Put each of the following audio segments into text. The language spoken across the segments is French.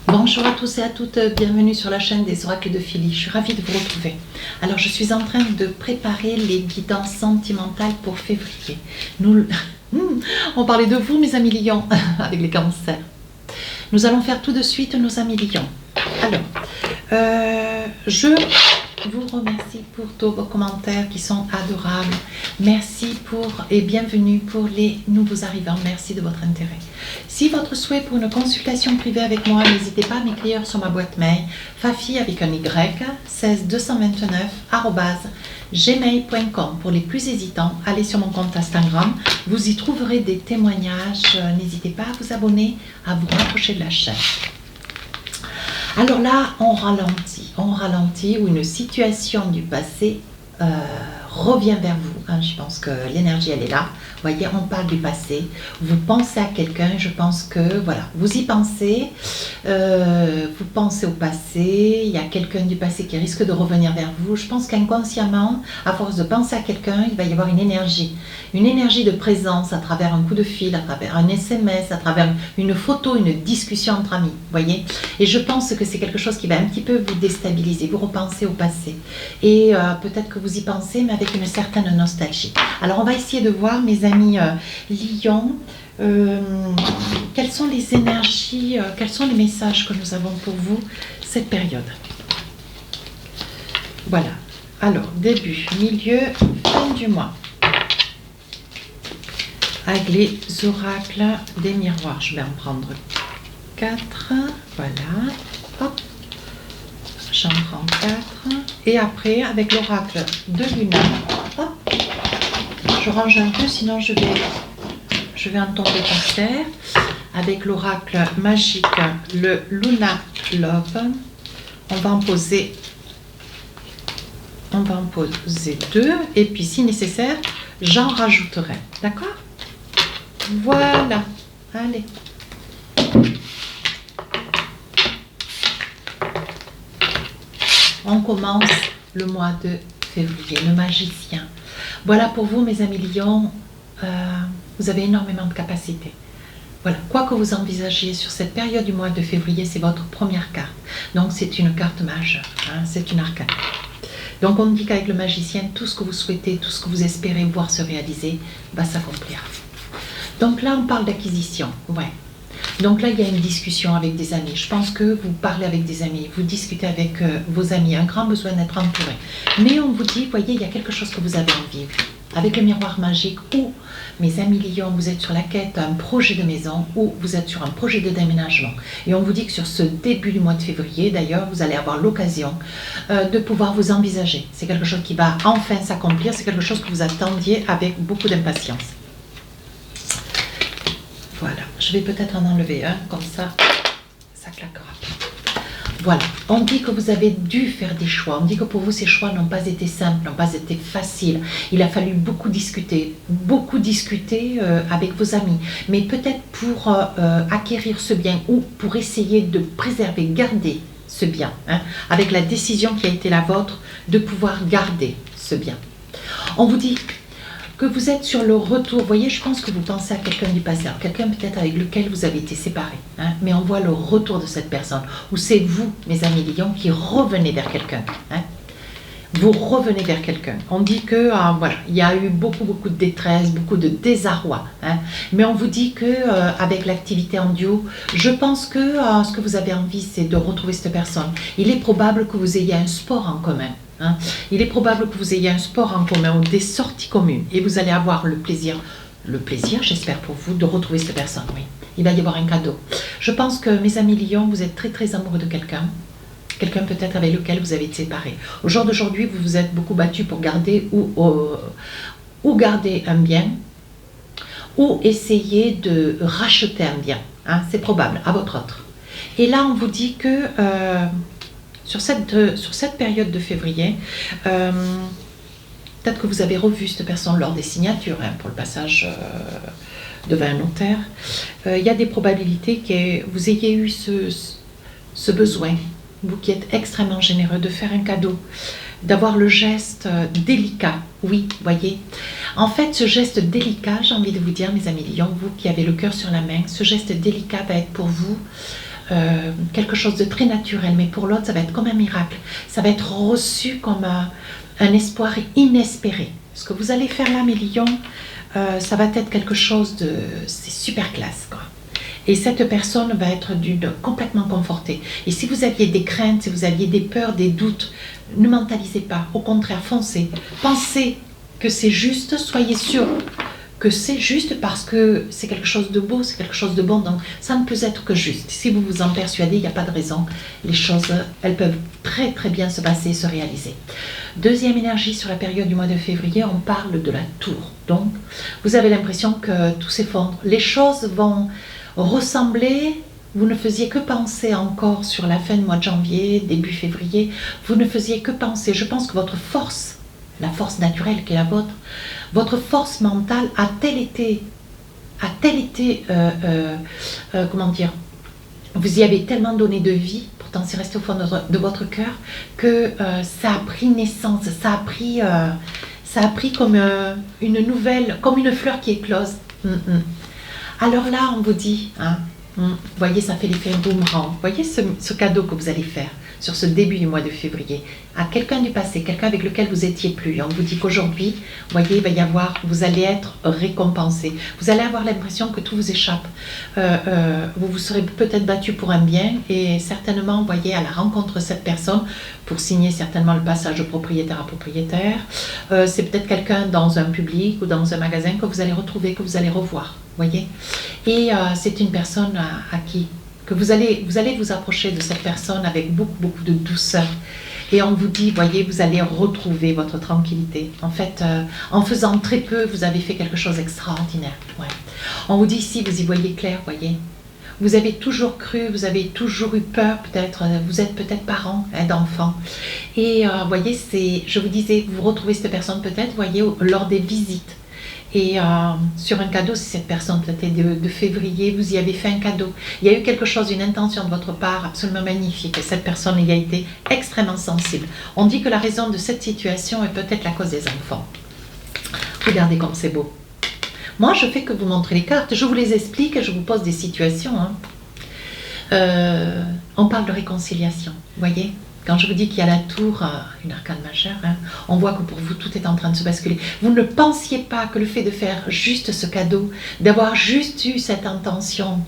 Bonjour à tous et à toutes, bienvenue sur la chaîne des oracles de Philly. Je suis ravie de vous retrouver. Alors, je suis en train de préparer les guidances sentimentales pour février. On parlait de vous, mes amis lions, avec les cancers. Nous allons faire tout de suite nos amis lions. Alors, je vous remercie pour tous vos commentaires qui sont adorables. Merci et bienvenue pour les nouveaux arrivants. Merci de votre intérêt. Si votre souhait pour une consultation privée avec moi, n'hésitez pas à m'écrire sur ma boîte mail fafi avec un y 16229@gmail.com. Pour les plus hésitants, allez sur mon compte Instagram. Vous y trouverez des témoignages. N'hésitez pas à vous abonner, à vous rapprocher de la chaîne. Alors là, on ralentit où une situation du passé revient vers vous. Je pense que l'énergie, elle est là. Vous voyez, on parle du passé. Vous pensez à quelqu'un, je pense que, voilà, vous y pensez. Vous pensez au passé. Il y a quelqu'un du passé qui risque de revenir vers vous. Je pense qu'inconsciemment, à force de penser à quelqu'un, il va y avoir une énergie de présence à travers un coup de fil, à travers un SMS, à travers une photo, une discussion entre amis. Vous voyez? Et je pense que c'est quelque chose qui va un petit peu vous déstabiliser, vous repenser au passé. Et peut-être que vous y pensez, mais avec une certaine nostalgie. Alors, on va essayer de voir, mes amis lions, quelles sont les énergies, quels sont les messages que nous avons pour vous cette période. Voilà. Alors, début, milieu, fin du mois. Avec les oracles des miroirs. Je vais en prendre 4. Voilà. Hop. J'en prends 4. Et après, avec l'oracle de Luna, hop, je range un peu, sinon je vais en tomber par terre. Avec l'oracle magique, le Luna Love, on va en poser 2. Et puis, si nécessaire, j'en rajouterai. D'accord? Voilà. Allez. On commence le mois de février, le magicien. Voilà pour vous, mes amis lions, vous avez énormément de capacités. Voilà, quoi que vous envisagiez sur cette période du mois de février, c'est votre première carte. Donc c'est une carte majeure, c'est une arcane. Donc on dit qu'avec le magicien, tout ce que vous souhaitez, tout ce que vous espérez voir se réaliser, va s'accomplir. Donc là, on parle d'acquisition, ouais. Donc là, il y a une discussion avec des amis. Je pense que vous parlez avec des amis, vous discutez avec vos amis, un grand besoin d'être entouré. Mais on vous dit, voyez, il y a quelque chose que vous avez envie. Avec le miroir magique, ou, mes amis lions, vous êtes sur la quête d'un projet de maison, ou vous êtes sur un projet de déménagement. Et on vous dit que sur ce début du mois de février, d'ailleurs, vous allez avoir l'occasion de pouvoir vous envisager. C'est quelque chose qui va enfin s'accomplir, c'est quelque chose que vous attendiez avec beaucoup d'impatience. Voilà, je vais peut-être en enlever un, comme ça claquera. Voilà, on dit que vous avez dû faire des choix. On dit que pour vous, ces choix n'ont pas été simples, n'ont pas été faciles. Il a fallu beaucoup discuter avec vos amis. Mais peut-être pour acquérir ce bien ou pour essayer de préserver, garder ce bien. Avec la décision qui a été la vôtre de pouvoir garder ce bien. On vous dit que vous êtes sur le retour. Vous voyez, je pense que vous pensez à quelqu'un du passé, quelqu'un peut-être avec lequel vous avez été séparés, mais on voit le retour de cette personne, ou c'est vous, mes amis lions, qui revenez vers quelqu'un. Vous revenez vers quelqu'un. On dit que voilà, il y a eu beaucoup de détresse, beaucoup de désarroi, mais on vous dit que avec l'activité en duo, je pense que ce que vous avez envie, c'est de retrouver cette personne. Il est probable que vous ayez un sport en commun. Il est probable que vous ayez un sport en commun ou des sorties communes et vous allez avoir le plaisir, j'espère pour vous, de retrouver cette personne. Oui, il va y avoir un cadeau. Je pense que, mes amis lions, vous êtes très amoureux de quelqu'un peut-être avec lequel vous avez été séparés. Au jour d'aujourd'hui, vous vous êtes beaucoup battu pour garder ou garder un bien ou essayer de racheter un bien. C'est probable, à votre autre. Et là, on vous dit que sur cette période de février, peut-être que vous avez revu cette personne lors des signatures pour le passage devant un notaire. Il y a des probabilités que vous ayez eu ce besoin, vous qui êtes extrêmement généreux, de faire un cadeau, d'avoir le geste délicat. Oui, voyez. En fait, ce geste délicat, j'ai envie de vous dire, mes amis lions, vous qui avez le cœur sur la main, ce geste délicat va être pour vous quelque chose de très naturel, mais pour l'autre, ça va être comme un miracle. Ça va être reçu comme un espoir inespéré. Ce que vous allez faire là, mes lions, ça va être quelque chose de... c'est super classe, quoi. Et cette personne va être complètement confortée. Et si vous aviez des craintes, si vous aviez des peurs, des doutes, ne mentalisez pas. Au contraire, foncez. Pensez que c'est juste, soyez sûr que c'est juste parce que c'est quelque chose de beau, c'est quelque chose de bon. Donc, ça ne peut être que juste. Si vous vous en persuadez, il n'y a pas de raison. Les choses, elles peuvent très très bien se passer et se réaliser. Deuxième énergie sur la période du mois de février, on parle de la tour. Donc, vous avez l'impression que tout s'effondre. Les choses vont ressembler, vous ne faisiez que penser encore sur la fin du mois de janvier, début février, vous ne faisiez que penser. Je pense que votre force, la force naturelle qui est la vôtre, votre force mentale a-t-elle été, comment dire, vous y avez tellement donné de vie, pourtant c'est resté au fond de votre cœur, que ça a pris naissance, ça a pris comme une nouvelle, comme une fleur qui éclose. Alors là, on vous dit, hein, vous voyez, ça fait l'effet boomerang. Vous voyez ce cadeau que vous allez faire sur ce début du mois de février à quelqu'un du passé, quelqu'un avec lequel vous étiez plus. Et on vous dit qu'aujourd'hui, vous voyez, il va y avoir, vous allez être récompensé. Vous allez avoir l'impression que tout vous échappe. Vous vous serez peut-être battu pour un bien et certainement, vous voyez, à la rencontre de cette personne pour signer certainement le passage de propriétaire à propriétaire. C'est peut-être quelqu'un dans un public ou dans un magasin que vous allez retrouver, que vous allez revoir. Voyez, et c'est une personne à qui que vous allez vous approcher de cette personne avec beaucoup de douceur et on vous dit, voyez, vous allez retrouver votre tranquillité. En fait, en faisant très peu, vous avez fait quelque chose d'extraordinaire. Ouais. On vous dit ici, vous y voyez clair, voyez. Vous avez toujours cru, vous avez toujours eu peur, peut-être, vous êtes peut-être parents d'enfants. Et voyez, je vous disais, vous retrouvez cette personne peut-être, voyez, lors des visites. Et sur un cadeau, si cette personne peut-être de février, vous y avez fait un cadeau. Il y a eu quelque chose, une intention de votre part absolument magnifique. Et cette personne y a été extrêmement sensible. On dit que la raison de cette situation est peut-être la cause des enfants. Regardez comme c'est beau. Moi, je fais que vous montrer les cartes. Je vous les explique et je vous pose des situations. Hein. On parle de réconciliation, vous voyez ? Quand je vous dis qu'il y a la tour, une arcane majeure, hein, on voit que pour vous, tout est en train de se basculer. Vous ne pensiez pas que le fait de faire juste ce cadeau, d'avoir juste eu cette intention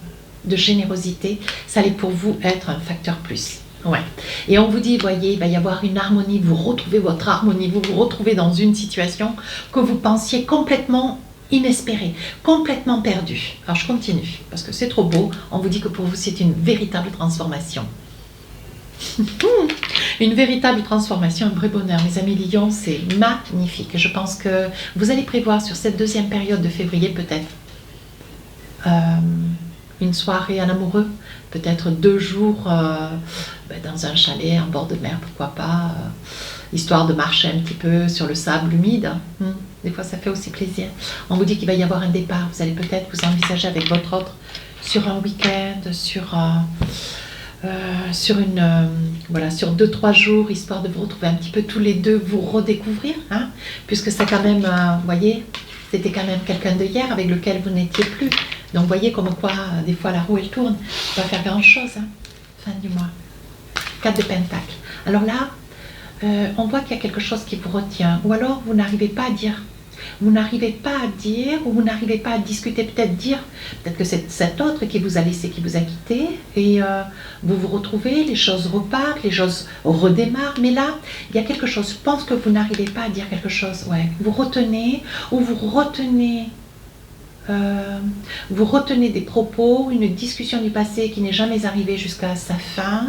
de générosité, ça allait pour vous être un facteur plus. Ouais. Et on vous dit, voyez, il va y avoir une harmonie, vous retrouvez votre harmonie, vous vous retrouvez dans une situation que vous pensiez complètement inespérée, complètement perdue. Alors je continue, parce que c'est trop beau. On vous dit que pour vous, c'est une véritable transformation. Une véritable transformation, un vrai bonheur. Mes amis lions, c'est magnifique. Je pense que vous allez prévoir sur cette deuxième période de février peut-être une soirée en amoureux, peut-être 2 jours dans un chalet en bord de mer, pourquoi pas, histoire de marcher un petit peu sur le sable humide. Des fois ça fait aussi plaisir. On vous dit qu'il va y avoir un départ, vous allez peut-être vous envisager avec votre autre sur un week-end, sur 2-3 jours, histoire de vous retrouver un petit peu tous les deux, vous redécouvrir, hein, puisque c'est quand même, vous voyez, c'était quand même quelqu'un de hier avec lequel vous n'étiez plus. Donc vous voyez comme quoi, des fois la roue elle tourne, on va faire grand chose, hein, fin du mois. 4 de Pentacle. Alors là, on voit qu'il y a quelque chose qui vous retient, ou alors vous n'arrivez pas à dire. Vous n'arrivez pas à dire, ou vous n'arrivez pas à discuter, peut-être que c'est cet autre qui vous a laissé, qui vous a quitté, et vous vous retrouvez, les choses repartent, les choses redémarrent, mais là, il y a quelque chose, je pense que vous n'arrivez pas à dire quelque chose, ouais, vous retenez des propos, une discussion du passé qui n'est jamais arrivée jusqu'à sa fin,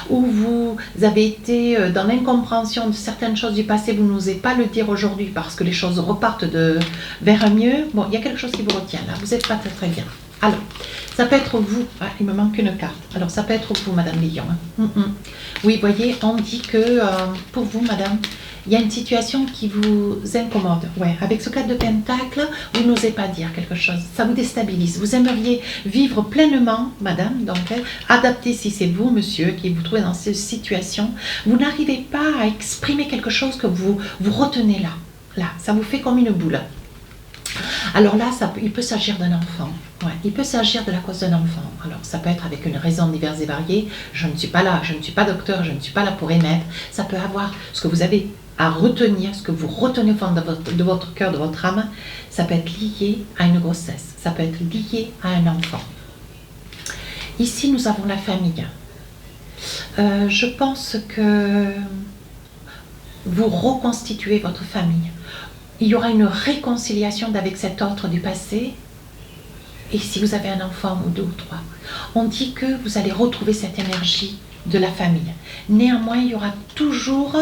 ou vous avez été dans l'incompréhension de certaines choses du passé, vous n'osez pas le dire aujourd'hui parce que les choses repartent vers un mieux. Bon, il y a quelque chose qui vous retient là, vous n'êtes pas très bien. Alors, ça peut être vous, il me manque une carte, alors ça peut être vous, Madame Lion. Oui, voyez, on dit que pour vous, Madame, il y a une situation qui vous incommode. Ouais, avec ce 4 de Pentacle, vous n'osez pas dire quelque chose. Ça vous déstabilise. Vous aimeriez vivre pleinement, madame, donc adapter si c'est vous, monsieur, qui vous trouvez dans cette situation. Vous n'arrivez pas à exprimer quelque chose que vous retenez là. Là, ça vous fait comme une boule. Alors là, il peut s'agir d'un enfant. Ouais, il peut s'agir de la cause d'un enfant. Alors ça peut être avec une raison diverse et variée. Je ne suis pas là, je ne suis pas docteur, je ne suis pas là pour émettre. Ça peut avoir ce que vous avez à retenir, ce que vous retenez au fond de votre cœur, de votre âme. Ça peut être lié à une grossesse, ça peut être lié à un enfant. Ici, nous avons la famille. Je pense que vous reconstituez votre famille. Il y aura une réconciliation avec cet autre du passé. Et si vous avez un enfant ou deux ou trois, on dit que vous allez retrouver cette énergie de la famille. Néanmoins, il y aura toujours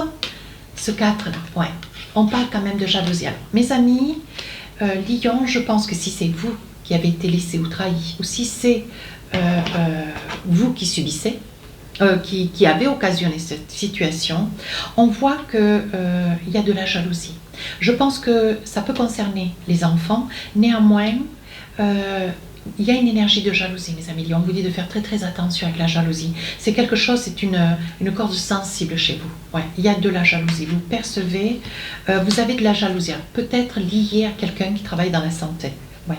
ce 4 là. Ouais. On parle quand même de jalousie. Alors, mes amis, Lion, je pense que si c'est vous qui avez été laissé ou trahi, ou si c'est vous qui subissez, qui avez occasionné cette situation, on voit qu'il y a de la jalousie. Je pense que ça peut concerner les enfants, néanmoins, il y a une énergie de jalousie, mes amis. On vous dit de faire très très attention avec la jalousie. C'est quelque chose, c'est une corde sensible chez vous. Ouais, il y a de la jalousie. Vous percevez, vous avez de la jalousie, peut-être liée à quelqu'un qui travaille dans la santé. Ouais.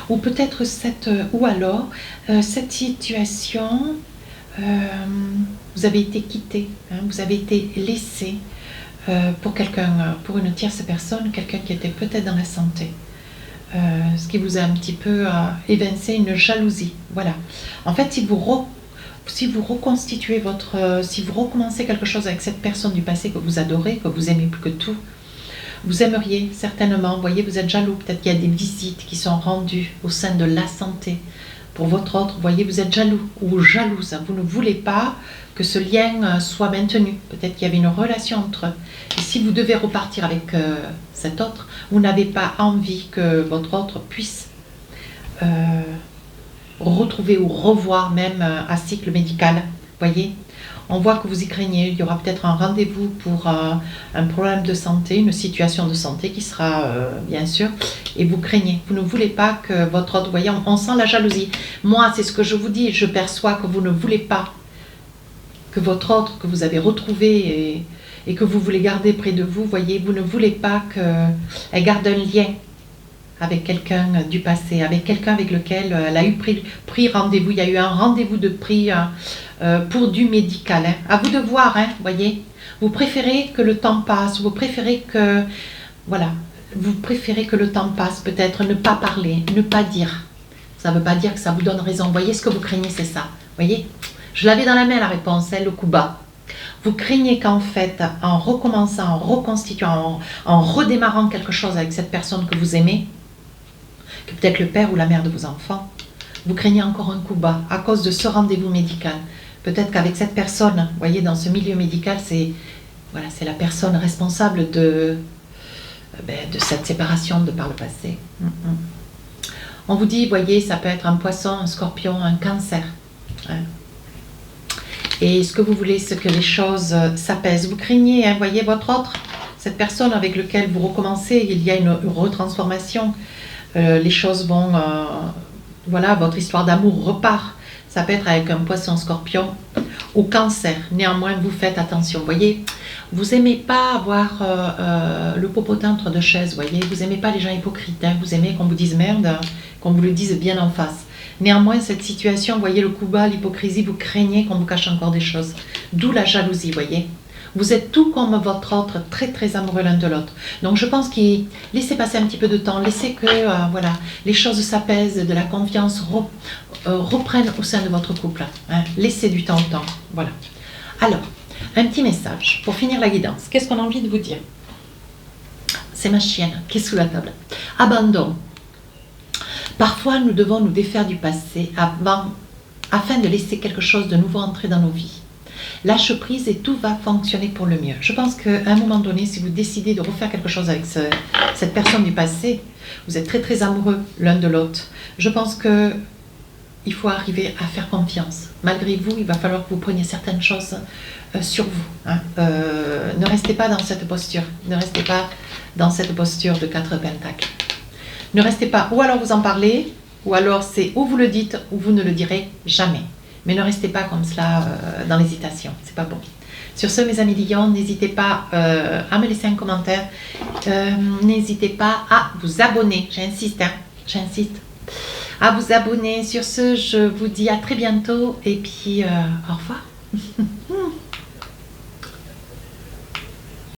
Ou peut-être cette situation, vous avez été quitté, hein, vous avez été laissé pour quelqu'un, pour une tierce personne, quelqu'un qui était peut-être dans la santé. Ce qui vous a un petit peu évincé une jalousie. Voilà. En fait, si vous reconstituez si vous recommencez quelque chose avec cette personne du passé que vous adorez, que vous aimez plus que tout, vous aimeriez certainement, vous voyez, vous êtes jaloux, peut-être qu'il y a des visites qui sont rendues au sein de la santé pour votre autre, vous voyez, vous êtes jaloux ou jalouse, vous ne voulez pas que ce lien soit maintenu, peut-être qu'il y avait une relation entre eux. Et si vous devez repartir avec cet autre, vous n'avez pas envie que votre autre puisse retrouver ou revoir même un cycle médical, voyez. On voit que vous y craignez, il y aura peut-être un rendez-vous pour un problème de santé, une situation de santé qui sera bien sûr, et vous craignez, vous ne voulez pas que votre autre, vous voyez, on sent la jalousie. Moi, c'est ce que je vous dis, je perçois que vous ne voulez pas que votre autre, que vous avez retrouvé et que vous voulez garder près de vous, voyez, vous ne voulez pas qu'elle garde un lien avec quelqu'un du passé, avec quelqu'un avec lequel elle a eu pris rendez-vous. Il y a eu un rendez-vous de pris pour du médical. Hein. À vous de voir, hein, voyez. Vous préférez que le temps passe, vous préférez que, voilà, vous préférez que le temps passe, peut-être ne pas parler, ne pas dire. Ça ne veut pas dire que ça vous donne raison. Vous voyez, ce que vous craignez, c'est ça. Voyez, je l'avais dans la main la réponse, hein, le coup bas. Vous craignez qu'en fait, en recommençant, en reconstituant, en redémarrant quelque chose avec cette personne que vous aimez, que peut-être le père ou la mère de vos enfants, vous craignez encore un coup bas à cause de ce rendez-vous médical. Peut-être qu'avec cette personne, vous voyez, dans ce milieu médical, c'est voilà, c'est la personne responsable de cette séparation de par le passé. On vous dit, voyez, ça peut être un poisson, un scorpion, un cancer. Hein. Et ce que vous voulez, c'est que les choses s'apaisent. Vous craignez, hein, voyez, votre autre, cette personne avec laquelle vous recommencez, il y a une retransformation. Les choses vont, voilà, votre histoire d'amour repart. Ça peut être avec un poisson scorpion ou cancer. Néanmoins, vous faites attention. Vous voyez, vous n'aimez pas avoir le popotin entre deux chaises. Voyez, vous n'aimez pas les gens hypocrites. Hein. Vous aimez qu'on vous dise merde, qu'on vous le dise bien en face. Néanmoins, cette situation, vous voyez, le coup bas, l'hypocrisie, vous craignez qu'on vous cache encore des choses. D'où la jalousie, vous voyez. Vous êtes tout comme votre autre, très très amoureux l'un de l'autre. Donc je pense qu'il laissez passer un petit peu de temps, laissez que voilà, les choses s'apaisent, de la confiance reprennent au sein de votre couple. Hein. Laissez du temps au temps. Voilà. Alors, un petit message pour finir la guidance. Qu'est-ce qu'on a envie de vous dire? C'est ma chienne qui est sous la table. Abandon. Parfois, nous devons nous défaire du passé afin de laisser quelque chose de nouveau entrer dans nos vies. Lâche prise et tout va fonctionner pour le mieux. Je pense qu'à un moment donné, si vous décidez de refaire quelque chose avec cette personne du passé, vous êtes très très amoureux l'un de l'autre. Je pense qu'il faut arriver à faire confiance. Malgré vous, il va falloir que vous preniez certaines choses sur vous. Hein. Ne restez pas dans cette posture. Ne restez pas dans cette posture de 4 pentacles. Ne restez pas, ou alors vous en parlez, ou alors c'est ou vous le dites, ou vous ne le direz jamais. Mais ne restez pas comme cela dans l'hésitation, c'est pas bon. Sur ce, mes amis Lions, n'hésitez pas à me laisser un commentaire. N'hésitez pas à vous abonner. J'insiste, hein, j'insiste. À vous abonner. Sur ce, je vous dis à très bientôt et puis au revoir.